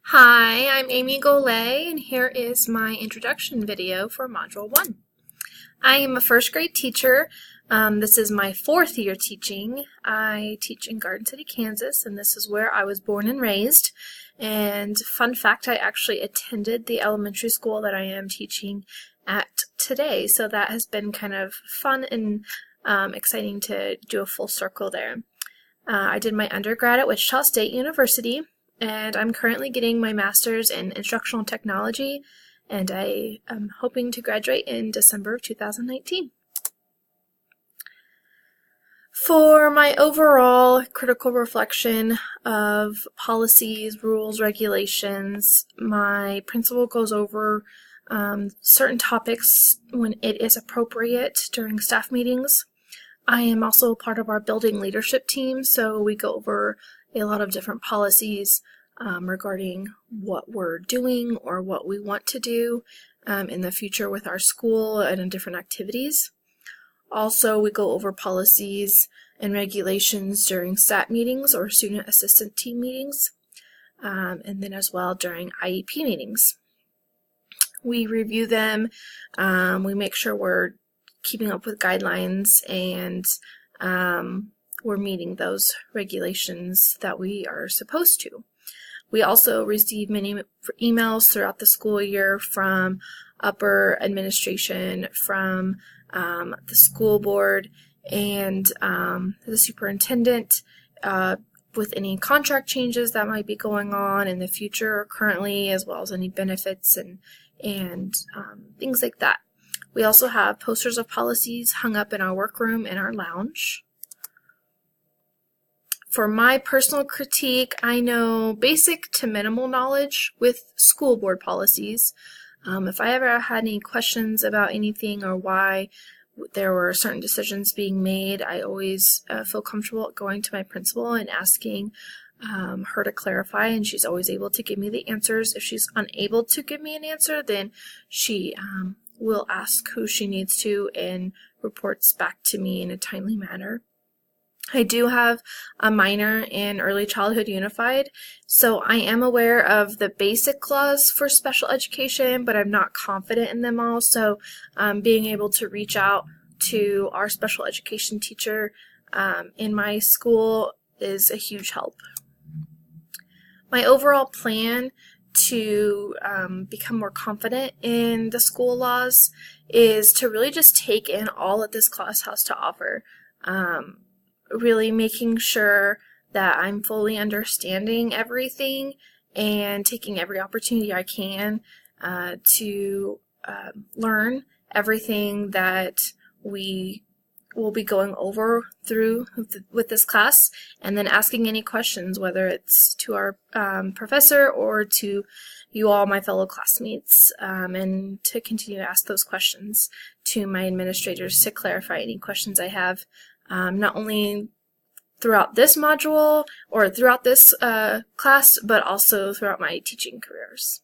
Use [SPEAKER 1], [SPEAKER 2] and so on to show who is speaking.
[SPEAKER 1] Hi, I'm Amy Golay, and here is my introduction video for Module 1. I am a first grade teacher. This is my 4th year teaching. I teach in Garden City, Kansas, and this is where I was born and raised. And fun fact, I actually attended the elementary school that I am teaching at today, so that has been kind of fun and exciting to do a full circle there. I did my undergrad at Wichita State University, and I'm currently getting my master's in instructional technology, and I am hoping to graduate in December of 2019. For my overall critical reflection of policies, rules, regulations, my principal goes over certain topics when it is appropriate during staff meetings. I am also part of our building leadership team, so we go over a lot of different policies regarding what we're doing or what we want to do in the future with our school and in different activities. Also, we go over policies and regulations during SAT meetings or student assistant team meetings, and then as well during IEP meetings. We review them, we make sure we're keeping up with guidelines, and we're meeting those regulations that we are supposed to. We also receive many emails throughout the school year from upper administration, from the school board, and the superintendent with any contract changes that might be going on in the future or currently, as well as any benefits and things like that. We also have posters of policies hung up in our workroom and our lounge. For my personal critique, I know basic to minimal knowledge with school board policies. If I ever had any questions about anything or why there were certain decisions being made, I always feel comfortable going to my principal and asking her to clarify, and she's always able to give me the answers. If she's unable to give me an answer, then she will ask who she needs to and reports back to me in a timely manner. I do have a minor in Early Childhood Unified, so I am aware of the basic laws for special education, but I'm not confident in them all, so being able to reach out to our special education teacher in my school is a huge help. My overall plan to become more confident in the school laws is to really just take in all that this class has to offer. Really making sure that I'm fully understanding everything and taking every opportunity I can to learn everything that we will be going over through with this class, and then asking any questions, whether it's to our professor or to you all, my fellow classmates, and to continue to ask those questions to my administrators to clarify any questions I have, not only throughout this module or throughout this class, but also throughout my teaching careers.